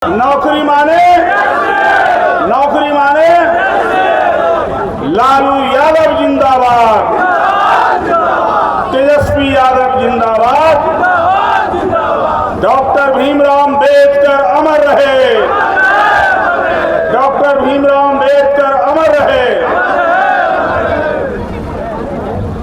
नौकरी माने लालू यादव जिंदाबाद, तेजस्वी यादव जिंदाबाद, डॉक्टर भीमराव अम्बेडकर अमर रहे, डॉक्टर भीमराव अम्बेडकर अमर रहे।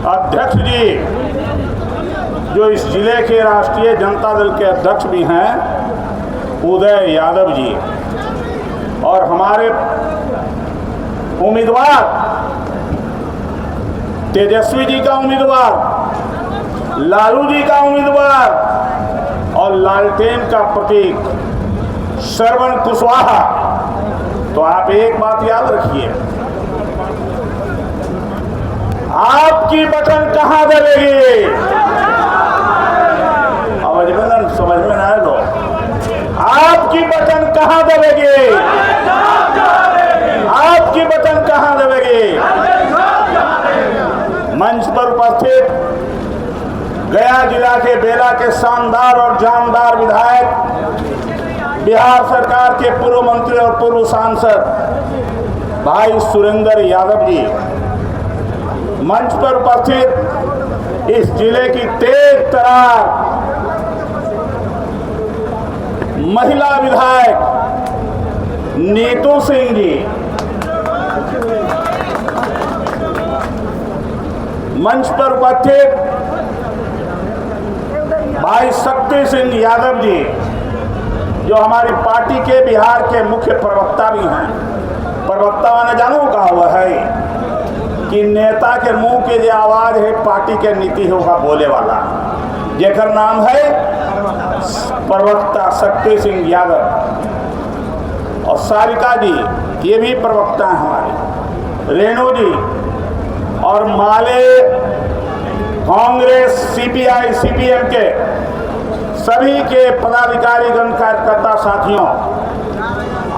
अध्यक्ष जी जो इस जिले के राष्ट्रीय जनता दल के अध्यक्ष भी हैं उदय यादव जी, और हमारे उम्मीदवार तेजस्वी जी का उम्मीदवार, लालू जी का उम्मीदवार और लालटेन का प्रतीक श्रवण कुशवाहा। तो आप एक बात याद रखिए, आपकी बटन कहां दबेगी? अभिनंदन समझ में ना आए तो आपकी बटन कहां दबेगी? आपकी बटन कहां दबेगी? मंच पर उपस्थित गया जिला के बेला के शानदार और जानदार विधायक, बिहार सरकार के पूर्व मंत्री और पूर्व सांसद भाई सुरेंद्र यादव जी, मंच पर उपस्थित इस जिले की तेज तरार महिला विधायक नीतू सिंह जी, मंच पर उपस्थित भाई शक्ति सिंह यादव जी जो हमारी पार्टी के बिहार के मुख्य प्रवक्ता भी हैं। प्रवक्ता मैंने जानू कहा हुआ है कि नेता के मुंह के जो आवाज है पार्टी के नीति होगा बोले वाला, जेकर नाम है प्रवक्ता शक्ति सिंह यादव। और सारिका जी ये भी प्रवक्ता हैं हमारे, रेणु जी और माले कांग्रेस सीपीआई सीपीएम के सभी के पदाधिकारीगण कार्यकर्ता साथियों,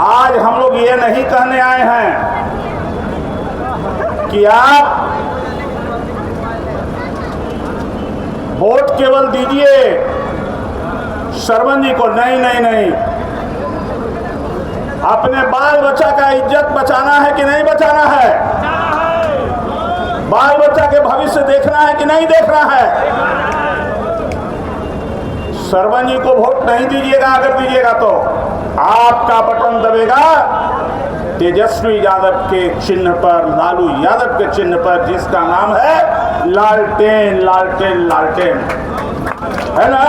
आज हम लोग ये नहीं कहने आए हैं कि आप वोट केवल दीजिए श्रवण जी को, नहीं नहीं नहीं, अपने बाल बच्चा का इज्जत बचाना है कि नहीं बचाना है? बाल बच्चा के भविष्य देखना है कि नहीं देखना है? श्रवण जी को वोट नहीं दीजिएगा, अगर दीजिएगा तो आपका बटन दबेगा तेजस्वी यादव के चिन्ह पर, लालू यादव के चिन्ह पर, जिसका नाम है लालटेन। लालटेन लालटेन है ना,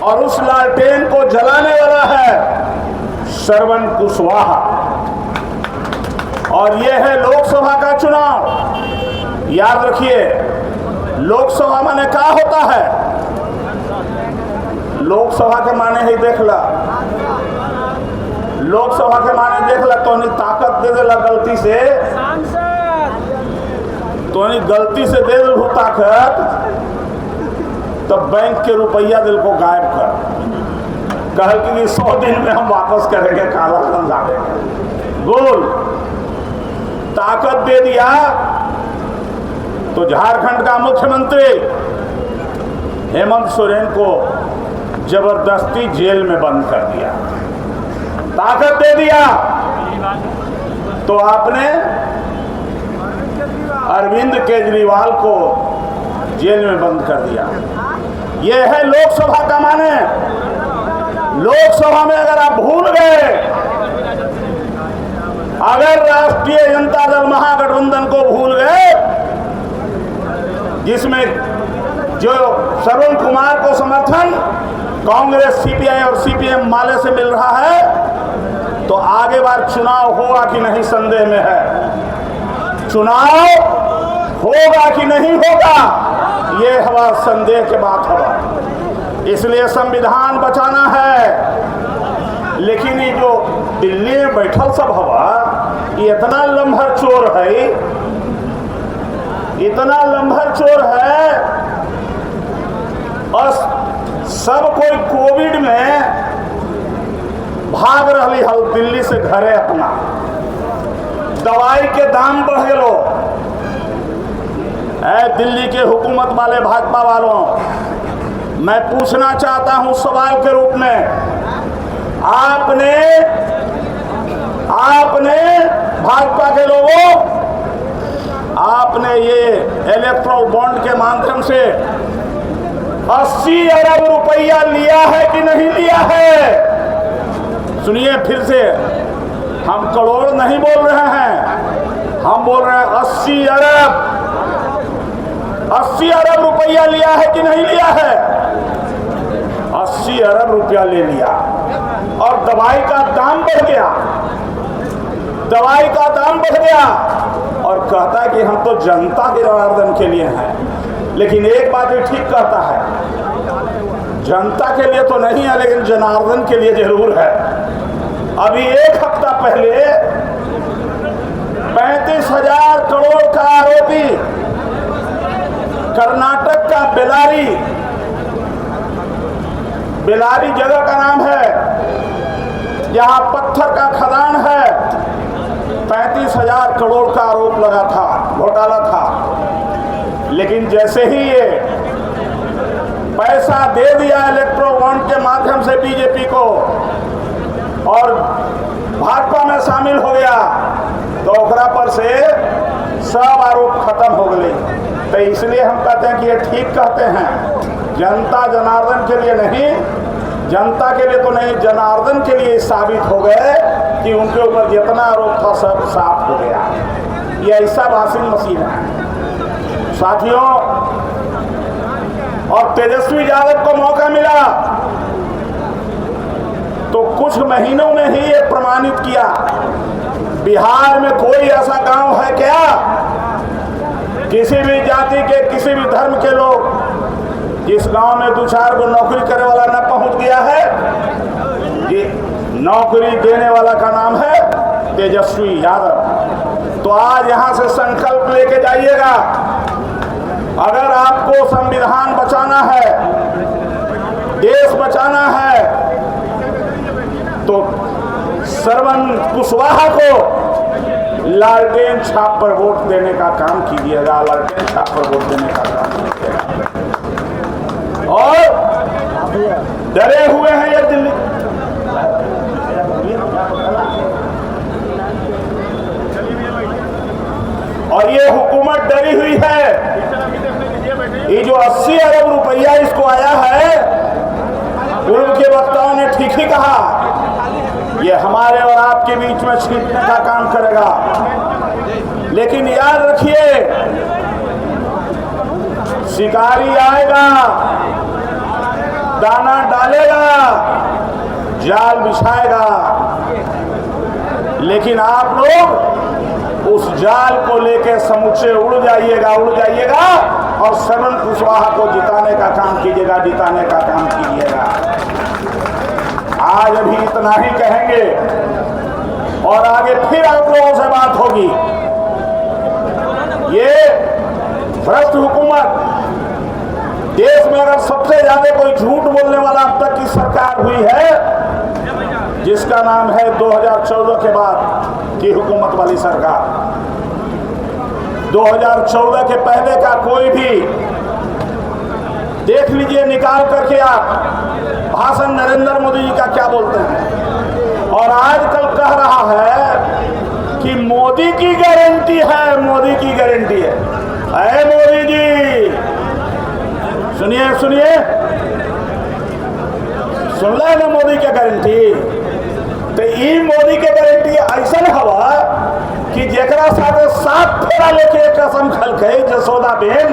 और उस लालटेन को जलाने वाला है श्रवण कुशवाहा। और यह है लोकसभा का चुनाव। याद रखिए, लोकसभा माने क्या होता है? लोकसभा के माने ही देख ला, लोकसभा के माने देख ला, तो नहीं ताकत दे देला गलती से, तो नहीं गलती से दे दे ताकत, तो बैंक के रुपया दिल को गायब कर, कहल कि 100 दिन में हम वापस करेंगे काला धन लाएंगे। बोल, ताकत दे दिया तो झारखंड का मुख्यमंत्री हेमंत सोरेन को जबरदस्ती जेल में बंद कर दिया। ताकत दे दिया तो आपने अरविंद केजरीवाल को जेल में बंद कर दिया। यह है लोकसभा का माने। लोकसभा में अगर आप भूल गए, अगर राष्ट्रीय जनता दल महागठबंधन को भूल गए, जिसमें जो श्रवण कुमार को समर्थन कांग्रेस सीपीआई और सीपीएम माले से मिल रहा है, तो आगे बार चुनाव होगा कि नहीं संदेह में है। चुनाव होगा कि नहीं होगा ये हवा संदेह के बात हवा। इसलिए संविधान बचाना है। लेकिन ये जो दिल्ली में बैठल सब हवा, ये इतना लम्हर चोर है, इतना लम्हर चोर है, और सब कोई कोविड में भाग रही हल दिल्ली से घरे अपना। दवाई के दाम बढ़ गए। दिल्ली के हुकूमत वाले भाजपा वालों, मैं पूछना चाहता हूं सवाल के रूप में आपने भाजपा के लोगों, आपने ये इलेक्ट्रल बॉन्ड के माध्यम से 80 अरब रुपया लिया है कि नहीं लिया है? सुनिए फिर से, हम करोड़ नहीं बोल रहे हैं, हम बोल रहे हैं 80 अरब रुपया लिया है कि नहीं लिया है? 80 अरब रुपया ले लिया। और दवाई का दाम बढ़ गया, दवाई का दाम बढ़ गया, और कहता है कि हम तो जनता के जनार्दन के लिए हैं। लेकिन एक बात ये ठीक कहता है, जनता के लिए तो नहीं है, लेकिन जनार्दन के लिए जरूर है। अभी एक हफ्ता पहले 35,000 करोड़ का आरोपी कर्नाटक का बेलारी जगह का नाम है, जहां पत्थर का खदान है, 35,000 करोड़ का आरोप लगा था, घोटाला था। लेकिन जैसे ही ये पैसा दे दिया इलेक्ट्रो बॉन्ड के माध्यम से बीजेपी को और भाजपा में शामिल हो गया, तो ओकरा पर से सब आरोप खत्म हो गए। तो इसलिए हम कहते हैं कि ये ठीक कहते हैं, जनता जनार्दन के लिए नहीं, जनता के लिए तो नहीं, जनार्दन के लिए साबित हो गए कि उनके ऊपर जितना आरोप था सब साफ हो गया। ये ऐसा वॉशिंग मशीन है साथियों। और तेजस्वी यादव को मौका मिला तो कुछ महीनों में ही ये प्रमाणित किया। बिहार में कोई ऐसा गांव है क्या, किसी भी जाति के, किसी भी धर्म के लोग, जिस गांव में 2-4 को नौकरी करने वाला न पहुंच गया है? ये नौकरी देने वाला का नाम है तेजस्वी यादव। तो आज यहां से संकल्प लेके जाइएगा, अगर आपको संविधान बचाना है, देश बचाना है, तो श्रवण कुशवाहा को लालटेन छाप पर वोट देने का काम कीजिएगा, लालटेन छाप पर वोट देने का काम कीजिएगा। और डरे हुए हैं ये दिल्ली, और ये हुकूमत डरी हुई है। ये जो 80 अरब रुपया इसको आया है, पूर्व के वक्ताओं ने ठीक ही कहा, ये हमारे और आपके बीच में छिपने का काम करेगा। लेकिन याद रखिए, शिकारी आएगा, दाना डालेगा, जाल बिछाएगा, लेकिन आप लोग उस जाल को लेकर समुचे उड़ जाइएगा और श्रवण कुशवाहा को जिताने का काम कीजिएगा, जिताने का काम कीजिएगा। आज अभी इतना ही कहेंगे और आगे फिर आप लोगों से बात होगी। ये भ्रष्ट हुकूमत, देश में अगर सबसे ज्यादा कोई झूठ बोलने वाला अब तक की सरकार हुई है, जिसका नाम है 2014 के बाद की हुकूमत वाली सरकार। 2014 के पहले का कोई भी देख लीजिए, निकाल करके आप भाषण नरेंद्र मोदी जी का क्या बोलते हैं। और आजकल कह रहा है कि मोदी की गारंटी है, मोदी की गारंटी है। अरे मोदी जी सुनिए सुनिए, सुन ले ना मोदी की गारंटी। तो ये मोदी के गारंटी ऐसा हवा कि जेकरा साथ 7 फेरा लेके कसम खल के जसोदा बेन,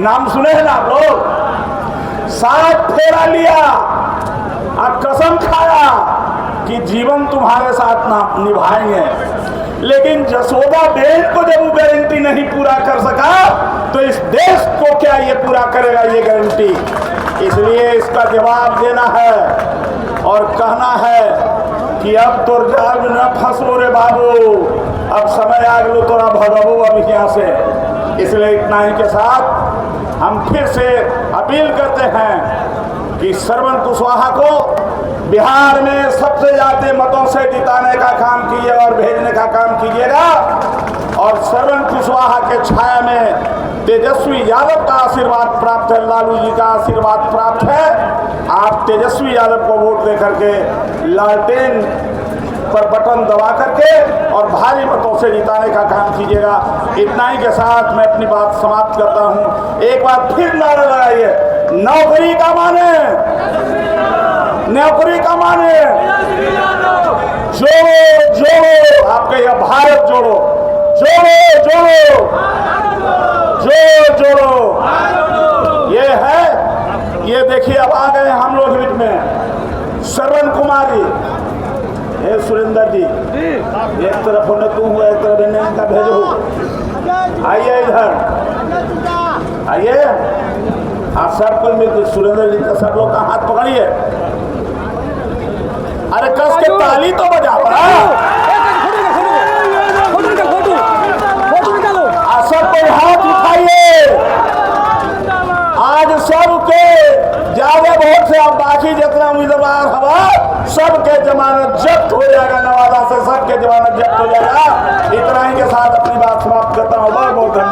नाम सुने हैं ना आप लोग? 7 फेरा लिया और कसम खाया कि जीवन तुम्हारे साथ ना निभाएंगे। लेकिन जसोदा बेन को जब वो गारंटी नहीं पूरा कर सका, तो इस देश को क्या ये पूरा करेगा ये गारंटी? इसलिए इसका जवाब देना है और कहना है कि अब तो जाल में न फंसो रे बाबू, अब समय आ गलो तोरा भगवो अब यहाँ से। इसलिए इतना ही के साथ हम फिर से अपील करते हैं कि श्रवण कुशवाहा को बिहार में सबसे ज्यादा मतों से जिताने का काम कीजिएगा और भेजने का काम कीजिएगा। और श्रवण कुशवाहा के छाया में तेजस्वी यादव का आशीर्वाद प्राप्त है, लालू जी का आशीर्वाद प्राप्त है। आप तेजस्वी यादव को वोट दे करके लालटेन पर बटन दबा करके और भारी मतों से जिताने का काम कीजिएगा। इतना ही के साथ मैं अपनी बात समाप्त करता हूं। एक बार फिर नारा लगाइए, नौकरी का माने, नौकरी का माने, जोड़ो जोड़ो, आपके यह भारत जोड़ो, जोड़ो जोड़ो, जोड़ो जोड़ो। ये है, ये देखिए अब आ गए हम लोग बीच में श्रवण कुमारी। हे सुरेंद्र जी, एक तरफ होने तू हुआ, एक तरफ इन्हें का भेजो। आइए इधर आइए, आप सब कोई मिलकर सुरेंद्र जी का सब लोग का हाथ पकड़िए। अरे कस के ताली तो बजा पड़ा। सब कोई हाथ उठाइए। आज सबके ज्यादा वोट से अब बाकी जितना उम्मीदवार हवा सबके जमानत जब्त हो जाएगा, नवादा से सबके जमानत जब्त हो जाएगा। इतना ही के साथ अपनी बात समाप्त करता हूँ। बहुत बहुत धन्यवाद।